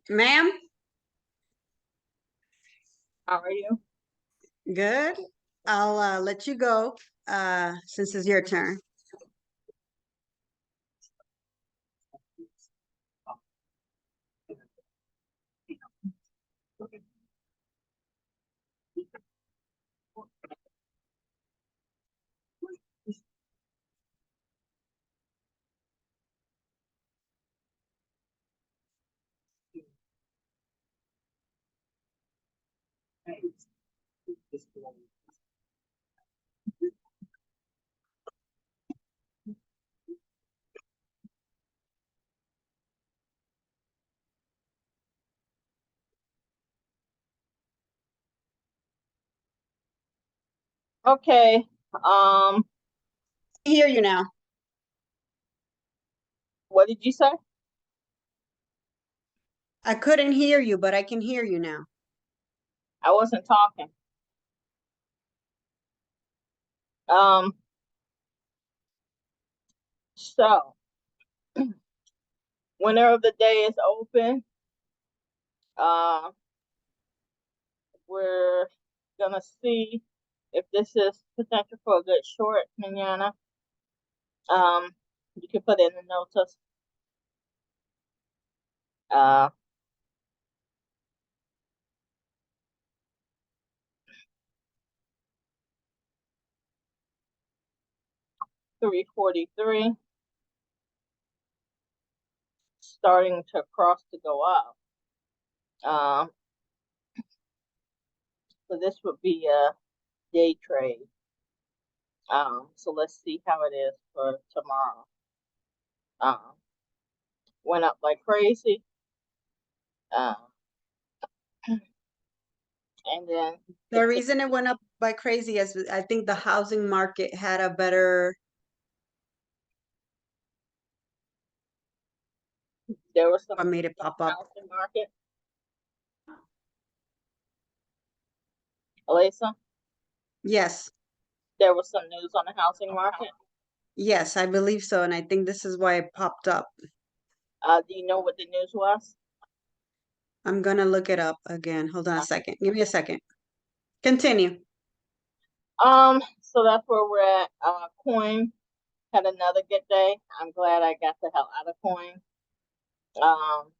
Ma'am, How are you? good. I'll let you go since it's your turn. Okay. I hear you now. What did you say? I couldn't hear you, but I can hear you now. I wasn't talking. Um, so whenever the day is open, uh, we're gonna see if this is potential for a good short, manana. Um, you can put it in the notes. Uh, 343, starting to cross to go up. Um, so this would be a day trade. So let's see how it is for tomorrow. Um, went up like crazy. Um, and then The reason it went up by crazy is I think the housing market had a better, there was some what made news it on pop the up. housing market. Elisa, Yes, there was some news on the housing market. yes, I believe so. And I think this is why it popped up. Do you know what the news was? I'm gonna look it up again. Hold on a Uh, second. Give me a second. Continue. so that's where we're at. Coin had another good day. I'm glad I got the hell out of coin. Um,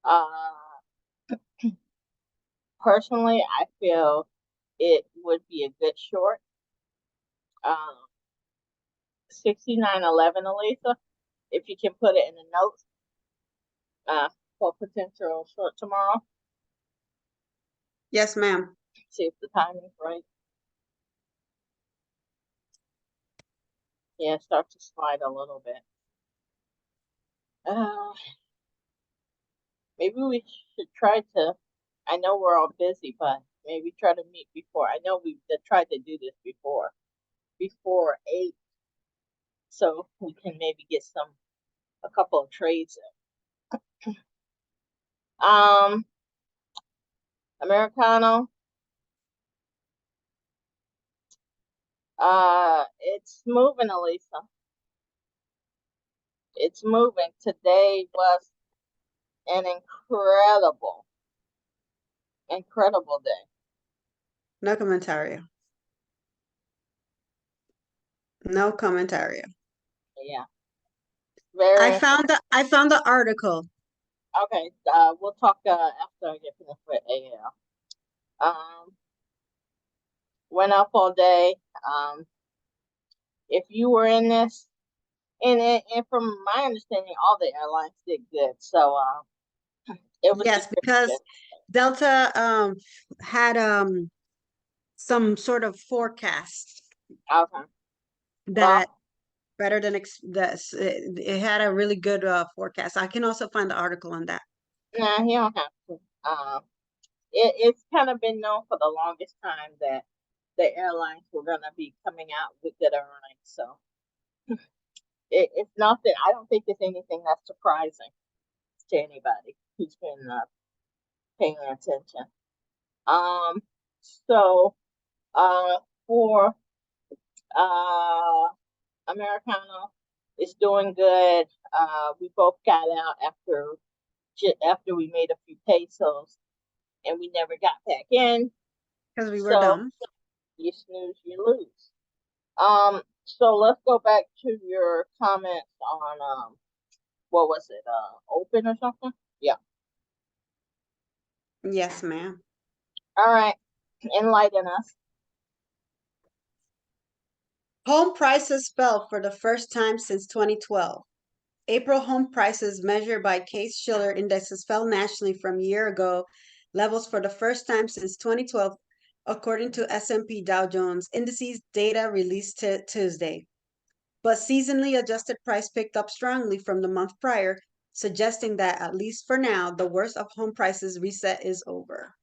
uh, personally, I feel it would be a good short. Um, 69.11, Elisa, if you can put it in the notes, for potential short tomorrow. Yes, ma'am. See if the timing's right. Yeah, start to slide a little bit. Uh, maybe we should try to. I know we're all busy, but maybe try to meet before. I know we've tried to do this before 8, so we can maybe get a couple of trades in. Americano. It's moving, Elisa. It's moving. Today was an incredible day. No commentary. No commentary. Yeah, I very found the article. okay. We'll talk after I get finished with AL. Um, went up all day. Um, if you were in this, and from my understanding, all the airlines did good. So it was just Yes, really good. because Delta had some sort of forecast Okay. that Well, better than it had a really good forecast. I can also find the article on that. nah, you don't have to. It's kind of been known for the longest time that the airlines were gonna be coming out with good earnings. So it's nothing. I don't think it's anything that's surprising to anybody who's been paying attention. Um, so uh, for uh, Americano. It's doing good. We both got out after we made a few pesos, and we never got back in. Because we were So dumb. you snooze, you lose. So let's go back to your comments on what was it? Open or something? Yeah. Yes, ma'am. All right. Enlighten us. Home prices fell for the first time since 2012. April home prices measured by Case-Shiller indexes fell nationally from year ago levels for the first time since 2012, according to S&P Dow Jones Indices data released Tuesday. But seasonally adjusted price picked up strongly from the month prior, suggesting that at least for now, the worst of home prices reset is over.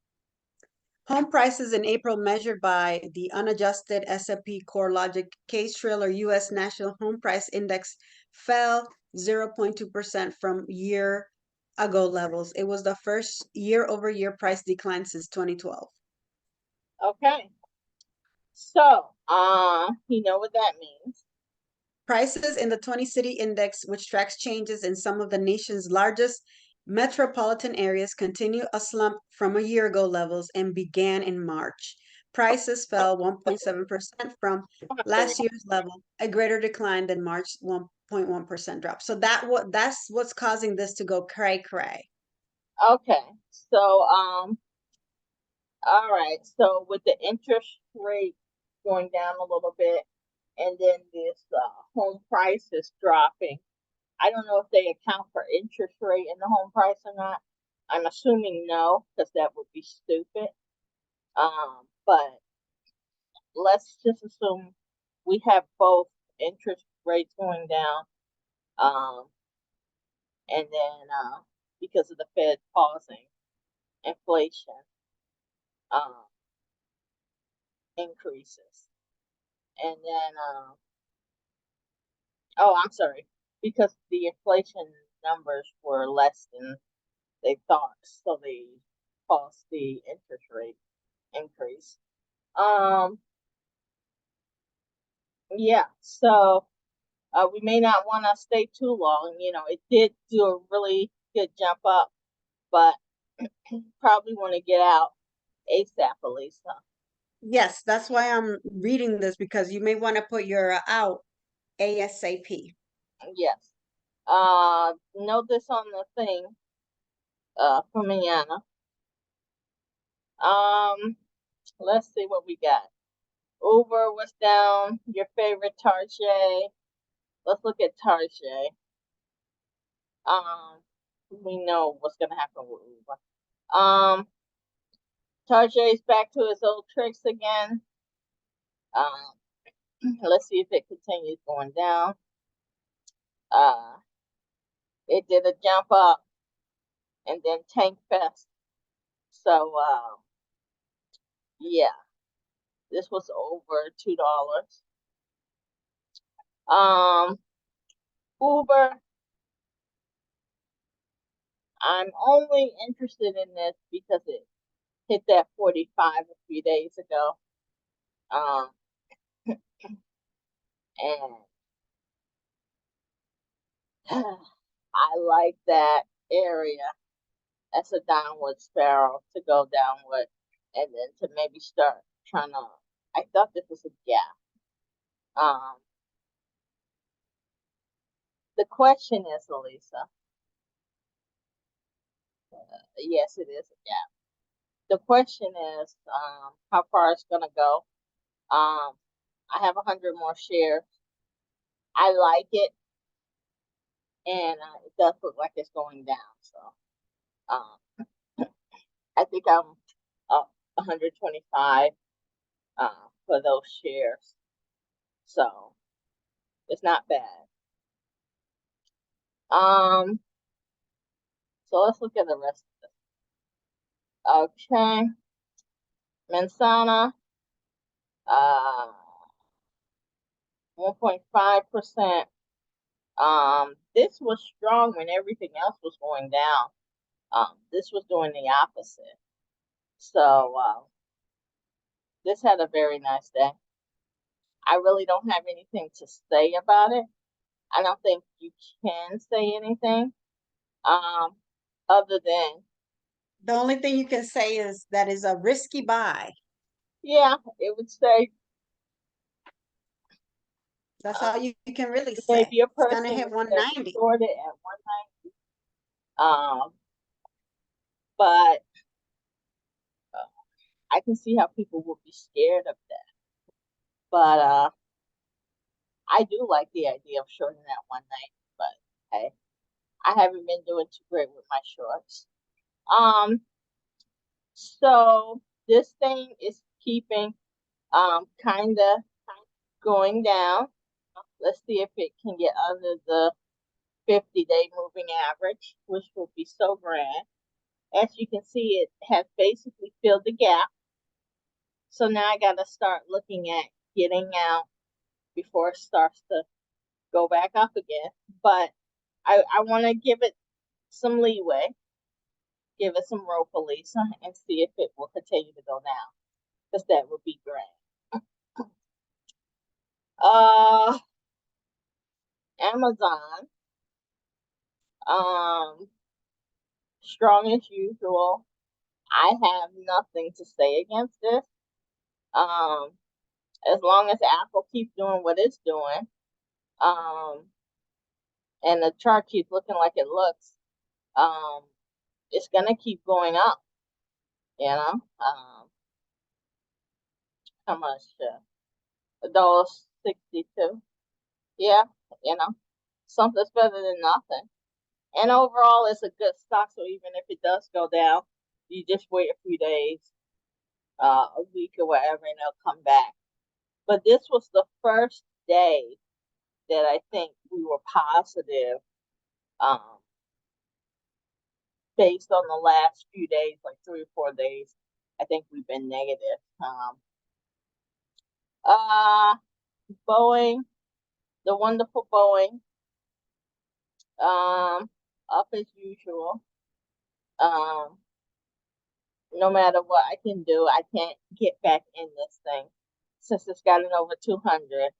Home prices in April measured by the unadjusted S&P CoreLogic Case-Shiller U.S. National Home Price Index fell 0.2% from year ago levels. It was the first year-over-year price decline since 2012. Okay. So, you know what that means. Prices in the 20 city index, which tracks changes in some of the nation's largest metropolitan areas, continue a slump from a year ago levels and began in March. Prices fell 1.7% from last year's level, a greater decline than March 1.1% drop. So that's what's causing this to go cray cray. Okay. So, all right. So with the interest rate going down a little bit, and then this home price is dropping. I don't know if they account for interest rate in the home price or not. I'm assuming no, because that would be stupid. But let's just assume we have both interest rates going down, um, and then because of the Fed pausing, inflation um, increases, and then oh, I'm sorry, because the inflation numbers were less than they thought, so they caused the interest rate increase. Um, yeah, so we may not want to stay too long. You know, it did do a really good jump up, but probably want to get out ASAP, Elisa. Yes, that's why I'm reading this because you may want to put your out ASAP. Yes. Note this on the thing, for Manana. Um, let's see what we got. Uber was down. Your favorite Tarjay. Let's look at Tarjay. Um, we know what's gonna happen with Uber. Tarjay's back to his old tricks again. Um, let's see if it continues going down. Uh, it did a jump up and then tank fest. So, yeah, this was over $2. Um, Uber, I'm only interested in this because it hit that 45 a few days ago. Um, and I like that area as a downward spiral to go downward and then to maybe start trying to. I thought this was a gap. Um, the question is, Elisa, yes, it is a gap. The question is, how far it's gonna go. I have 100 more shares. I like it, and it does look like it's going down. So, um, I think I'm up 125 for those shares. So it's not bad. Um, so let's look at the rest of this. Okay, Mansana, 1.5%. This was strong when everything else was going down. This was doing the opposite. So this had a very nice day. I really don't have anything to say about it. I don't think you can say anything other than, The only thing you can say is that is a risky buy. yeah, it would say That's all you can really say. maybe a It's gonna person hit that 190. shorted at 190. But I can see how people would be scared of that. But I do like the idea of shorting at 190. But hey, I haven't been doing too great with my shorts. So this thing is keeping kind of going down. Let's see if it can get under the 50-day moving average, which will be so grand. As you can see, it has basically filled the gap. So now I got to start looking at getting out before it starts to go back up again. But I want to give it some leeway, give it some rope, Elisa, and see if it will continue to go down, because that would be great. Uh, Amazon, um, strong as usual. I have nothing to say against this. Um, as long as Apple keeps doing what it's doing, um, and the chart keeps looking like it looks, um, it's gonna keep going up. You know, how much? $1.62. Yeah, you know, something's better than nothing. And overall, it's a good stock. So even if it does go down, you just wait a few days, a week or whatever, and it'll come back. But this was the first day that I think we were positive, um, based on the last few days, like 3 or 4 days. I think we've been negative. Uh, Boeing, the wonderful Boeing, up as usual. Um, no matter what I can do, I can't get back in this thing since it's gotten over 200.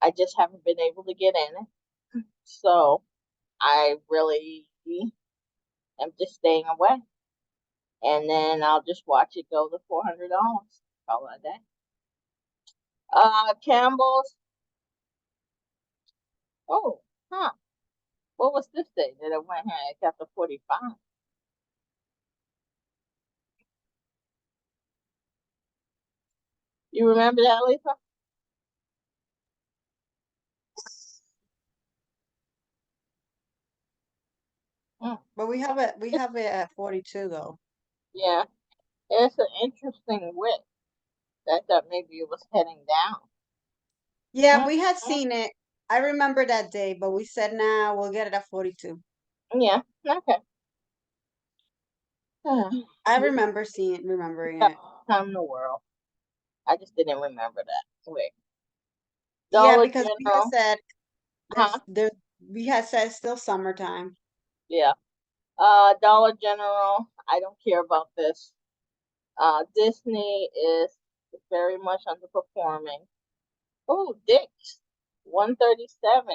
I just haven't been able to get in it. So I really am just staying away. And then I'll just watch it go to $400. Call it a day. Campbell's. Oh, huh. What was this day that it went here? It got to 45. You remember that, Lisa? Mm, But we have it at 42 though. yeah. It's an interesting wick. I thought maybe it was heading down. Yeah, Mm, we had mm, seen it. I remember that day, but we said, nah, we'll get it at 42. yeah. Okay. I We remembering got it. all the time in the world. I just didn't remember that. Wait. Yeah, Dollar because we had General. said Huh? we had said it's still summertime. Yeah. Dollar General. I don't care about this. Disney is very much underperforming. Oh, Dick's. 137.87.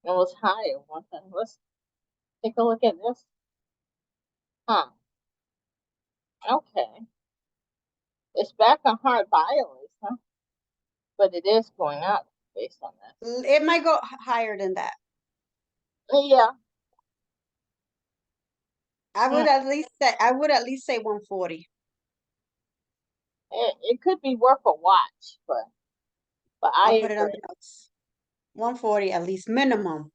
It was higher one time. Let's take a look at this. Huh. Okay. It's back on hard buy list, huh? But it is going up based on this. It might go higher than that. Yeah. Mm, I would at least say 140. it could be worth a watch, but I'll I put it on agree. the notes. 140 at least minimum.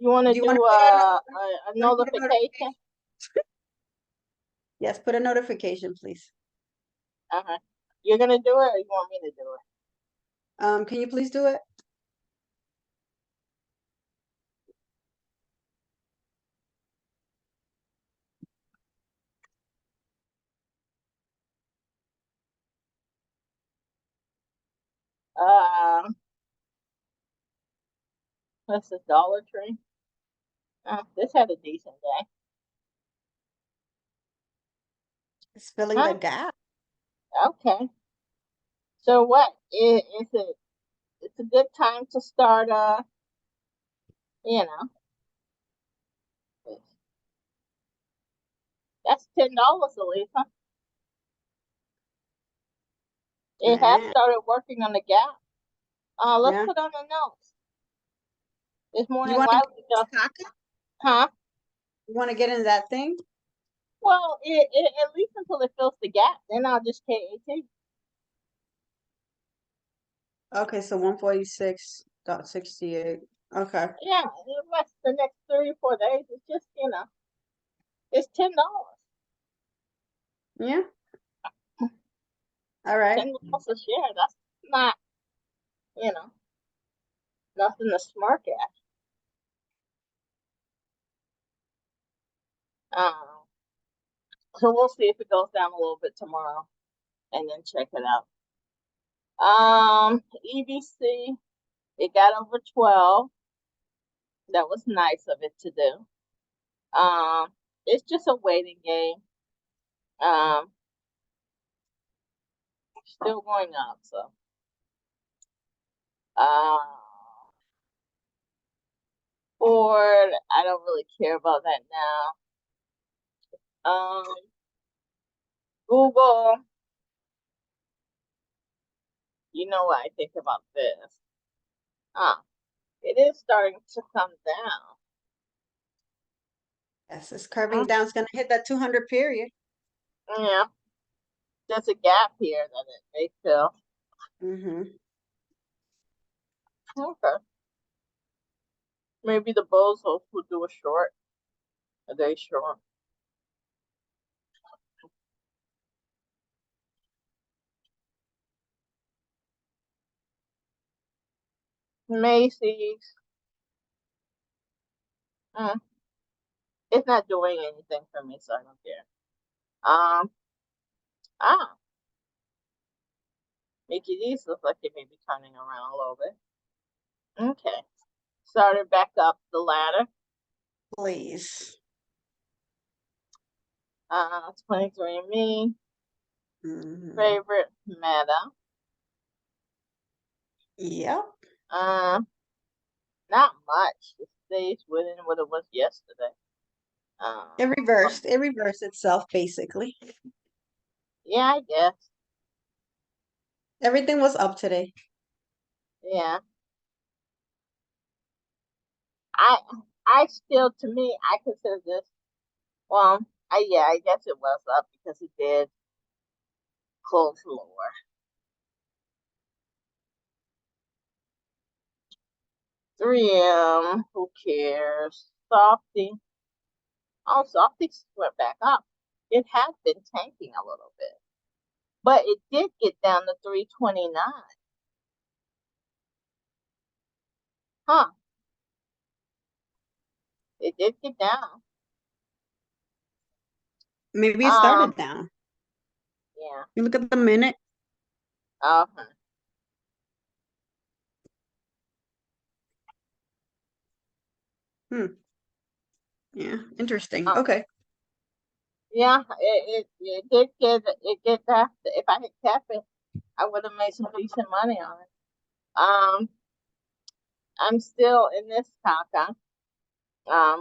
You want to Do you want do to put a want to put a notification? notification? Yes, put a notification, please. Uh-huh. You're gonna do it, or you want me to do it? Can you please do it? Uh, that's a Dollar Tree. This had a decent day. It's filling the Huh? gap. Okay. So what is it? it's a good time to start, you know, that's $10, Elisa. It has Yeah. started working on the gap. Let's Yeah. put on the notes. This You morning, want to why get we in go, stock? huh? You want to get in that thing? Well, at least until it fills the gap, then I'll just KAT. Okay, so 146.68. Okay. Yeah, the rest the next 3 or 4 days. It's just it's $10. Yeah. All right. $10 a share. That's not you know nothing to smirk at. Um, so we'll see if it goes down a little bit tomorrow, and then check it out. EBC, it got over 12. That was nice of it to do. It's just a waiting game. Um, Still going up. So, uh, Ford, I don't really care about that now. Google, you know what I think about this? It is starting to come down. Yes, it's curving Mm, down. It's going to hit that 200 period. yeah, there's a gap here that it may fill. Mm-hmm. Okay. Maybe the bozos will do a short. A day short. Macy's. Mm, it's not doing anything for me, so I don't care. Um, ah, Mickey D's looks like they may be turning around a little bit. Okay. Started back up the ladder. Please. 23andMe. Mm-hmm. Favorite Meta. Yep. Uh, Not much. It stays within what it was yesterday. It But reversed. It reversed itself, basically. yeah, I guess. Everything was up today. Yeah. I I still, to me, I consider this. Well, I guess it was up because it did close lower. 3M, who cares? Softy. Oh, Softy went back up. It has been tanking a little bit, but it did get down to 329. Huh? It did get down. Maybe it Um, started down. yeah. You look at the minute. Okay. Hmm. Yeah. Interesting. Uh, Okay. yeah. It did get that. If I had kept it, I would have made some decent money on it. Um, I'm still in this Taka.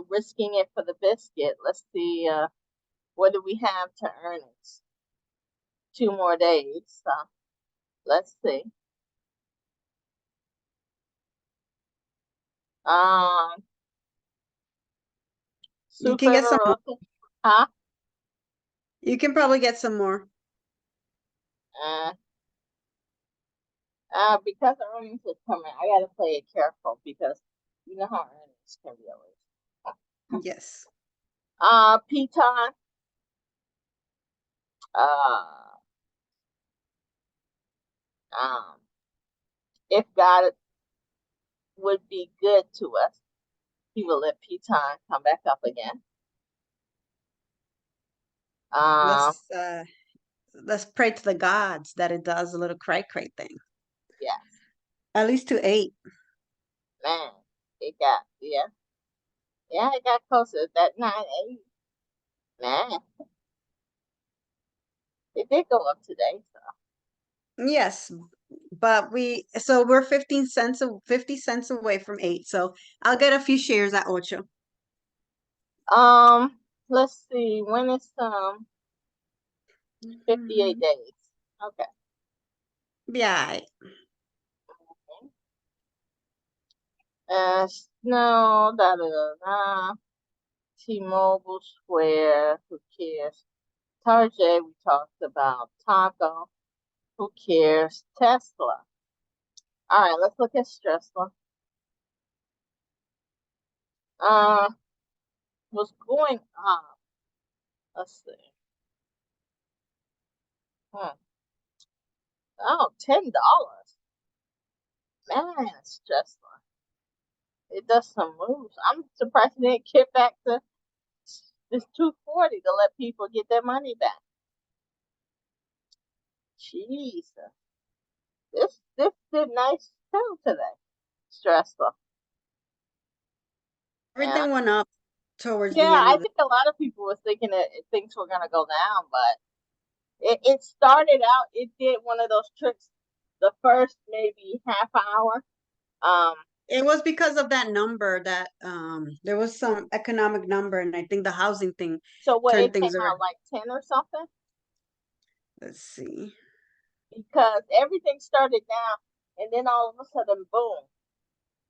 Risking it for the biscuit. Let's see. What do we have to earnings? 2 more days. So let's see. Um, You Su can get some more. Favorite, huh? You can probably get some more. Uh, because the earnings is coming, I gotta play it careful because you know how earnings can be always. Yes. Piton, uh, um, if God would be good to us, He will let Piton come back up again. Um, Let's uh let's pray to the gods that it does a little cray thing. yeah, At least to 8. man, it got closer. That 9.8, man, it did go up today. So Yes. but we're 50 cents away from 8. So I'll get a few shares at ocho. Let's see. When is 58 days. Okay. Yeah. No, da da da da. T-Mobile Square, who cares? Target, we talked about. Taco, who cares? Tesla. All right, let's look at Tesla. Uh, was going up. Let's see. Oh, $10. Man, it's Tesla. It does some moves. I'm surprised it didn't get back to this 240 to let people get their money back. Jesus. This did nice too today. Stressful. Yeah. Everything went up towards Yeah, the end I of the think a lot of people were thinking that things were gonna go down, but it started out, it did one of those tricks the first maybe half hour. Um, It was because of that number that there was some economic number, and I think the housing thing so what, turned it came things around. out like 10 or something? Let's see. Because everything started down and then all of a sudden boom.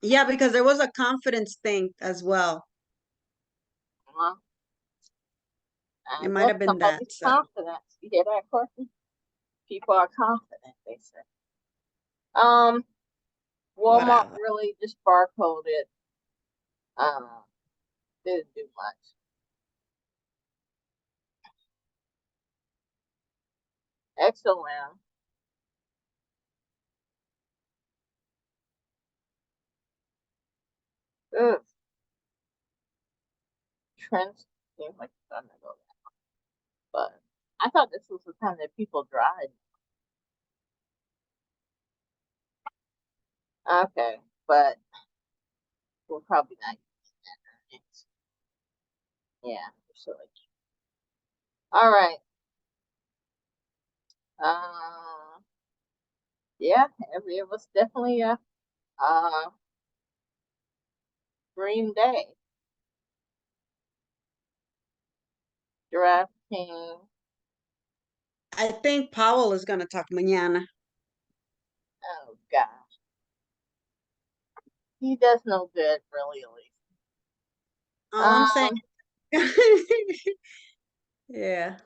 Yeah, because there was a confidence thing as well. Uh, It I might guess have been that. somebody's So confident. You hear that, Courtney? People are confident, they say. Um, Walmart whatever. really just barcoded. Um, didn't do much. XOM. Ugh. Trends seems like it's gonna go down. But I thought this was the time that people dried. Okay, but we're probably not using that earnings. Yeah, so like, all right. Yeah, it was definitely a green day. DraftKings. I think Powell is gonna talk mañana. Oh gosh, he does no good, really, at least. All I'm saying. Um, Yeah.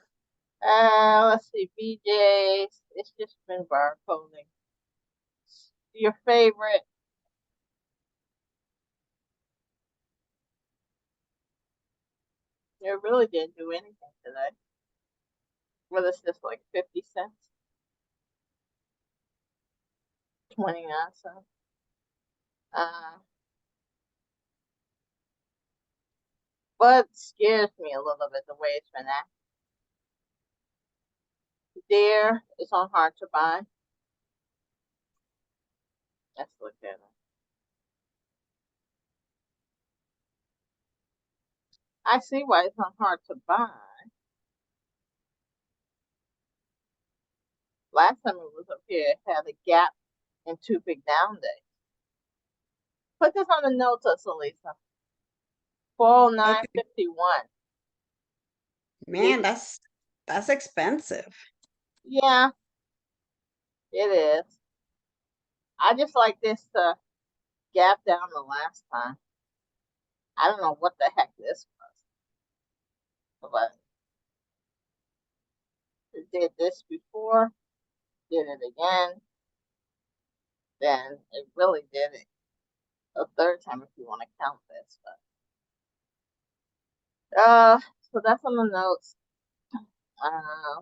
let's see, BJ's. It's just been barcoding. Your favorite? It really didn't do anything today. Well, it's just like 50 cents, 29 cents. Uh, but scares me a little bit the way it's been acting. There, it's on hard to buy. Let's look at it. I see why it's not hard to buy. Last time it was up here, it had a gap and two big down days. Put this on the notes, Lisa. Okay. 409.51. Man, that's expensive. Yeah, it is. I just like this gap down the last time. I don't know what the heck this was, but it did this before, did it again, then it really did it a third time if you want to count this. But so that's on the notes. Uh,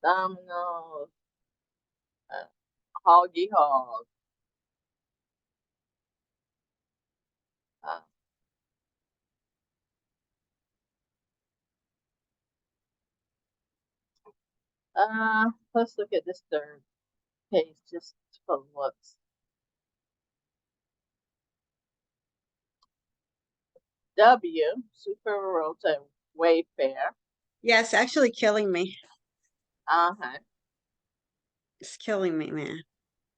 Dominoes, uh, Hoggy Hog. Uh, let's look at this third page just for looks. W, Super Rota Wayfair. Yes, actually killing me. Uh-huh. It's killing me, man.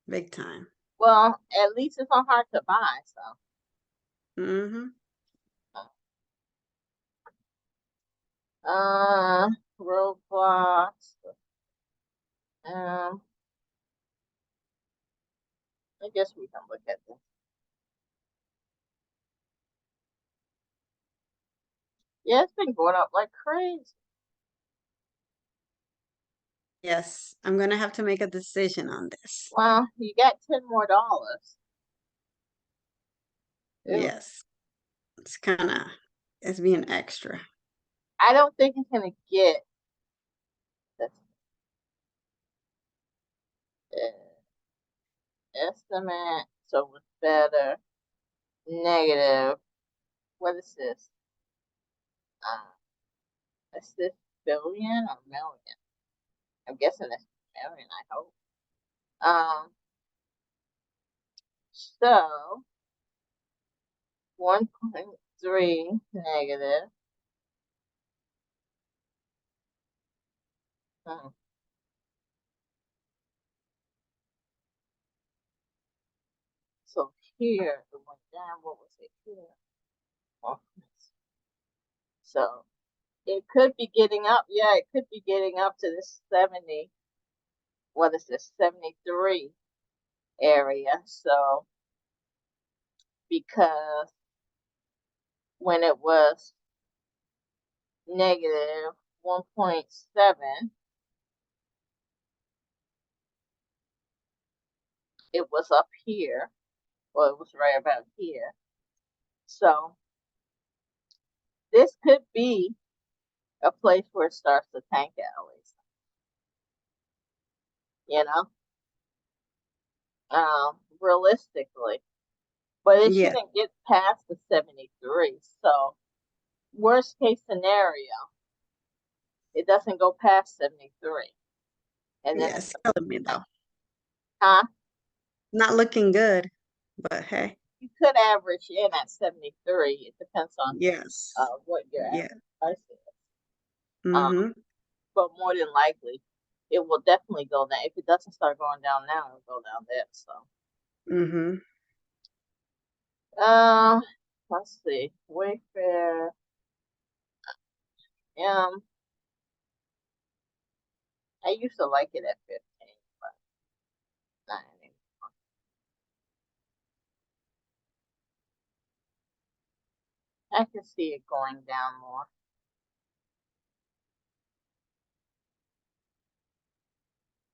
Big time. Well, at least it's not hard to buy, so. Mm-hmm. Uh, Roblox. Um, I guess we can look at this. Yeah, it's been going up like crazy. Yes, I'm gonna have to make a decision on this. Well, you got $10 more. Ooh, Yes, it's being extra. I don't think it's gonna get this estimate. So it's better. Negative. What is this? Is this billion or million? I'm guessing it's million. I hope. So 1.3 negative. Hmm. So here it went down. What was it here? Oh, so it could be getting up. Yeah, it could be getting up to this 70. What is this? 73 area. So because when it was negative 1.7, it was up here. Well, it was right about here. So this could be a place where it starts to tank at least. You know, realistically. But it Yeah, shouldn't get past the 73. So worst case scenario, it doesn't go past 73. And then yes, killing me though. huh? Not looking good, but hey, You could average in at 73. It depends on yes, what your yeah. average price is. Um, Mm-hmm. but more than likely, it will definitely go down. If it doesn't start going down now, it'll go down there. So, Mm-hmm. uh, let's see. Wayfair. Um, I used to like it at 15, but not anymore. I can see it going down more.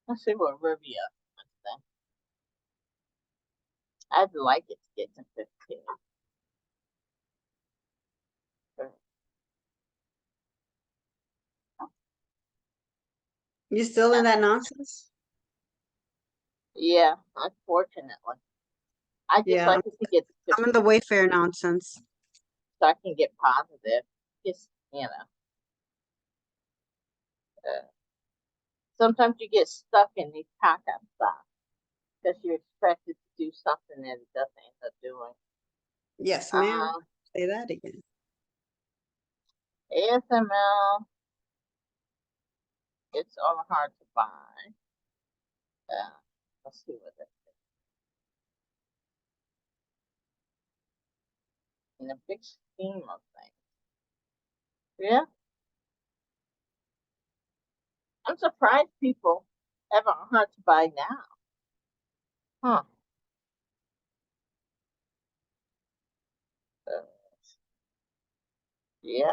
Let's see what Rivia wants. I'd like it to get to 15. You still in that nonsense? Yeah, unfortunately. I just Yeah, like it to get to I'm in 15 the Wayfair nonsense. so I can get positive. Just, sometimes you get stuck in these pack-up stocks because you're expected to do something that it doesn't end up doing. Yes, ma'am. Um, Say that again. ASML, it's all hard to buy. Let's see what that is. In the big scheme of things. Yeah, I'm surprised people have a hard to buy now. Huh. Uh, yeah,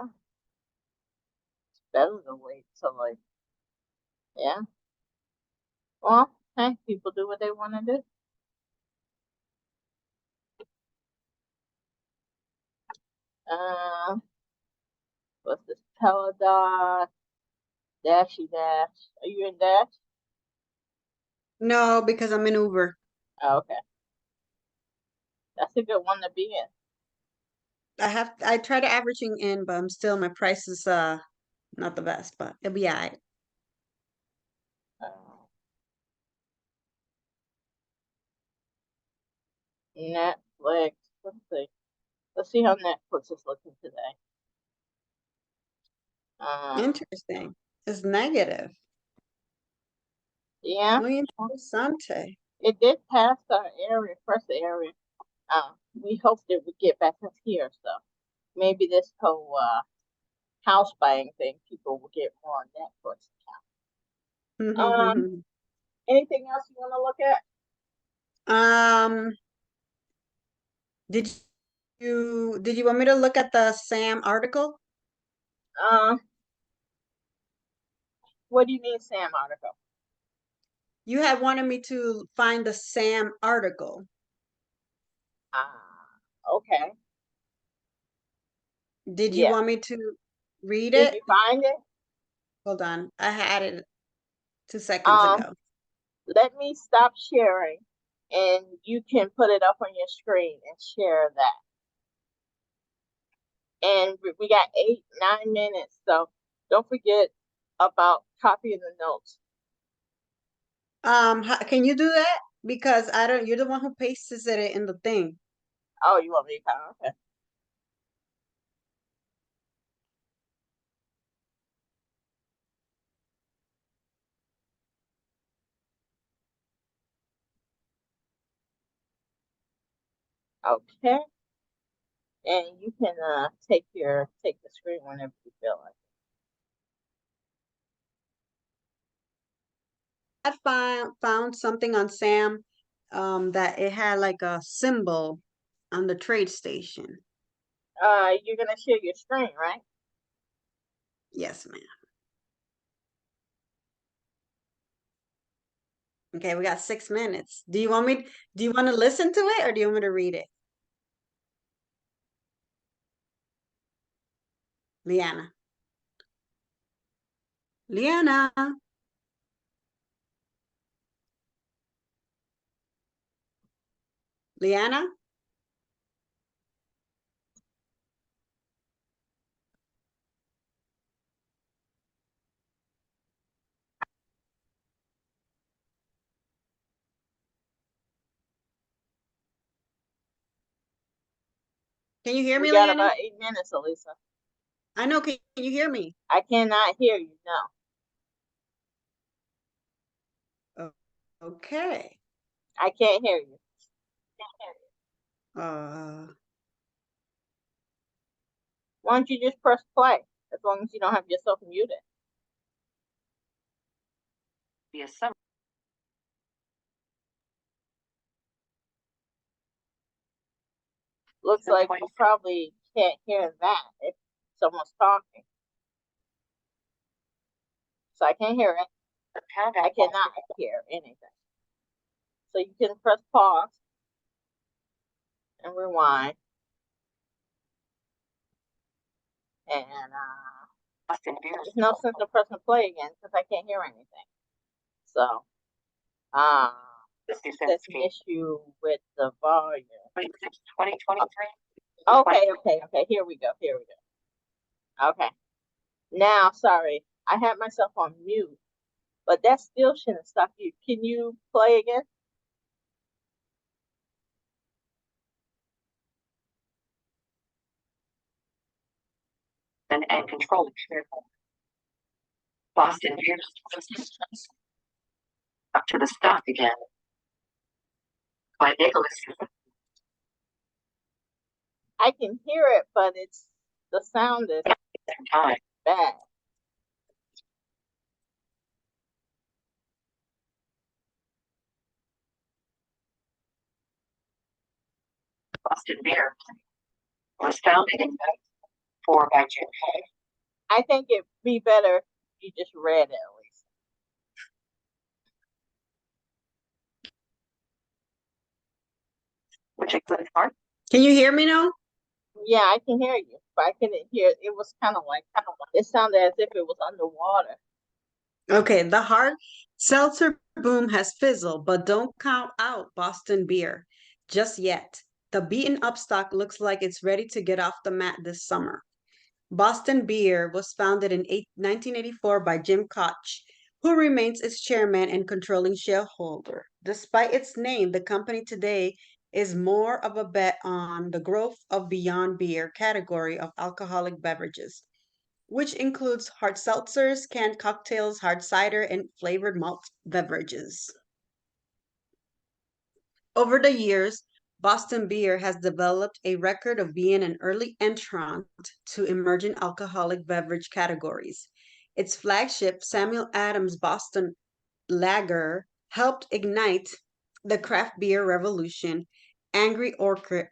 it's better to wait till like, yeah. Well, hey, people do what they want to do. Uh, what's this? Peladot, Dashy Dash. Are you in Dash? No, because I'm in Uber. Oh, okay. That's a good one to be in. I tried averaging in, but I'm still my price is not the best, but it'll be all right. Uh, Netflix. Let's see. Let's see how Netflix is looking today. Um, Interesting. It's negative. Yeah, Muy interesante. it did pass our area, first area. We hoped it would get back up here, so maybe this whole house buying thing, people will get more on that first account. Anything else you want to look at? Um, did you want me to look at the Sam article? Uh, what do you mean, Sam article? You had wanted me to find the Sam article. Okay. Did you Yeah. want me to read Did it? you find it? Hold on. I had it 2 seconds Um, ago. let me stop sharing and you can put it up on your screen and share that. And we got 8, 9 minutes, so don't forget about copying the notes. Can you do that? Because I don't, you're the one who pastes it in the thing. Oh, you want me to count? Okay. Okay. And you can take the screen whenever you feel like. I found something on Sam, that it had like a symbol on the Tradestation. You're gonna share your screen, right? Yes, ma'am. Okay, we got 6 minutes. Do you want to listen to it or do you want me to read it? Liana. Liana. Liana? Can you hear We me, got Liana? about 8 minutes, Elisa. I know, can you hear me? I cannot hear you. No, Oh, okay. I can't hear you. Uh, Why don't you just press play? As long as you don't have yourself muted. Yes, some Looks like you probably can't hear that if someone's talking. So I can't hear it. I cannot hear anything. So you can press pause and rewind. And there's no sense in pressing play again because I can't hear anything. So there's an issue with the volume. 2023. Okay. Here we go. Okay. Now, sorry, I had myself on mute, but that still shouldn't stop you. Can you play again? And control Boston Bears up to the stock again by Nicholas. I can hear it, but the sound is Time. bad. Boston Beer was founded in 1994 by getrich. I think it'd be better if you just read it at least. Which includes art. can you hear me now? Yeah, I can hear you, but I couldn't hear. It was kind of like it sounded as if it was underwater. Okay, the hard seltzer boom has fizzled, but don't count out Boston beer just yet. The beaten up stock looks like it's ready to get off the mat this summer. Boston Beer was founded in 1984 by Jim Koch, who remains its chairman and controlling shareholder. Despite its name, the company today is more of a bet on the growth of beyond beer category of alcoholic beverages. which includes hard seltzers, canned cocktails, hard cider, and flavored malt beverages. Over the years, Boston Beer has developed a record of being an early entrant to emerging alcoholic beverage categories. Its flagship, Samuel Adams Boston Lager, helped ignite the craft beer revolution. Angry Orchard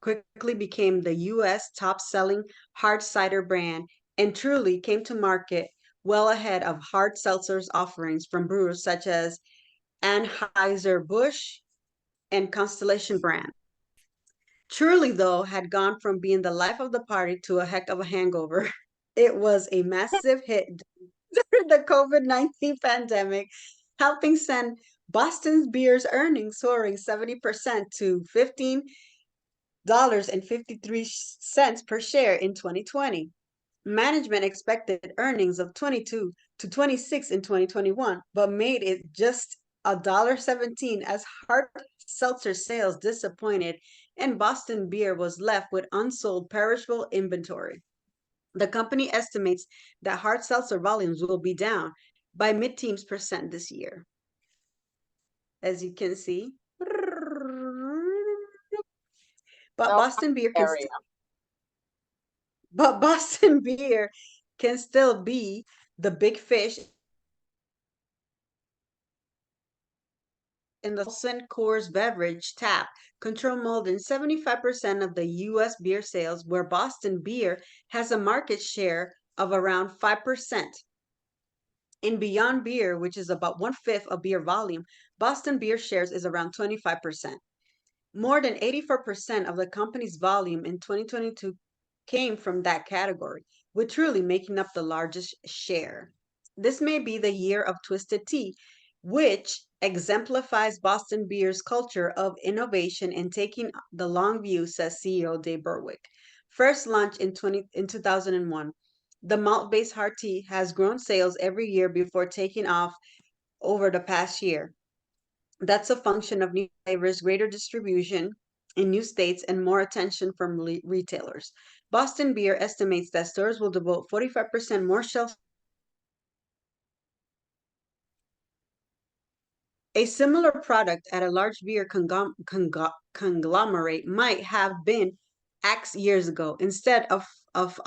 quickly became the U.S. top-selling hard cider brand and truly came to market well ahead of hard seltzers offerings from brewers such as Anheuser-Busch and Constellation brand. Truly, though, had gone from being the life of the party to a heck of a hangover. It was a massive hit during the COVID-19 pandemic, helping send Boston's beer's earnings soaring 70% to $15.53 per share in 2020. Management expected earnings of 22 to 26 in 2021, but made it just $1.17 as hard seltzer sales disappointed and Boston Beer was left with unsold perishable inventory. The company estimates that hard seltzer volumes will be down by mid-teens percent this year. As you can see, but No Boston Beer can area. but Boston Beer can still be the big fish in the Molson Coors beverage tap, control more than 75% of the U.S. beer sales, where Boston Beer has a market share of around 5%. In Beyond Beer, which is about one-fifth of beer volume, Boston Beer shares is around 25%. More than 84% of the company's volume in 2022 came from that category, with Truly making up the largest share. This may be the year of Twisted Tea, which exemplifies Boston Beer's culture of innovation and taking the long view, says CEO Dave Berwick. First launched in 2001, the malt-based hard tea has grown sales every year before taking off over the past year. That's a function of new flavors, greater distribution in new states, and more attention from retailers. Boston Beer estimates that stores will devote 45% more shelf. A similar product at a large beer conglomerate might have been axed years ago, instead of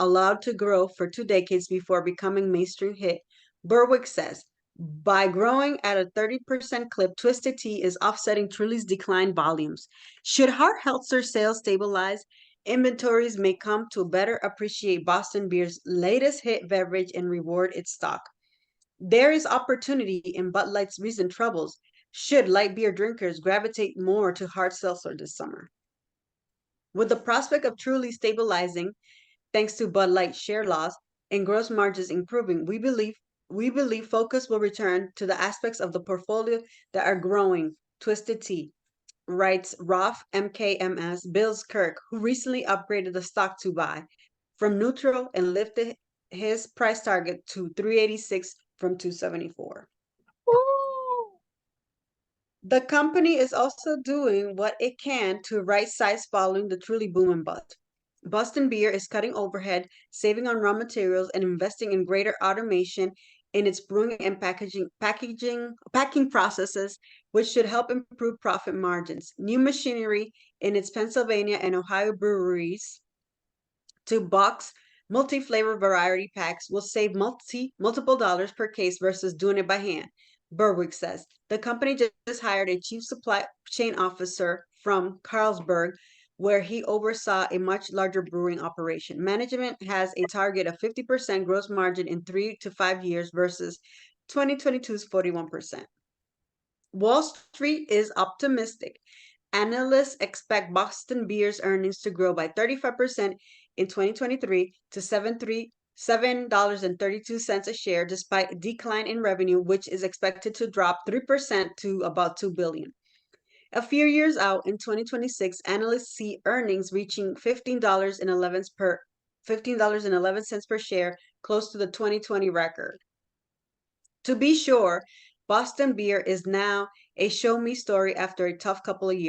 allowed to grow for 2 decades before becoming mainstream hit. Berwick says, by growing at a 30% clip, Twisted Tea is offsetting Truly's decline volumes. Should hard seltzer sales stabilize, inventories may come to better appreciate Boston Beer's latest hit beverage and reward its stock. There is opportunity in Bud Light's recent troubles, should light beer drinkers gravitate more to hard seltzer this summer. With the prospect of Truly stabilizing, thanks to Bud Light share loss and gross margins improving, we believe focus will return to the aspects of the portfolio that are growing. Twisted Tea, writes Roth MKMS Bills Kirk, who recently upgraded the stock to buy from neutral and lifted his price target to 386 from 274. Woo! The company is also doing what it can to right size following the Truly boom and bust. Boston Beer is cutting overhead, saving on raw materials, and investing in greater automation in its brewing and packing processes, which should help improve profit margins. New machinery in its Pennsylvania and Ohio breweries to box multi-flavor variety packs will save multiple dollars per case versus doing it by hand. Berwick says the company just hired a chief supply chain officer from Carlsberg, where he oversaw a much larger brewing operation. Management has a target of 50% gross margin in 3 to 5 years versus 2022's 41%. Wall Street is optimistic. Analysts expect Boston Beer's earnings to grow by 35% in 2023 to $7.32 a share, despite a decline in revenue, which is expected to drop 3% to about $2 billion. A few years out, in 2026, analysts see earnings reaching $15.11 per share, close to the 2020 record. To be sure, Boston Beer is now a show me story after a tough couple of years.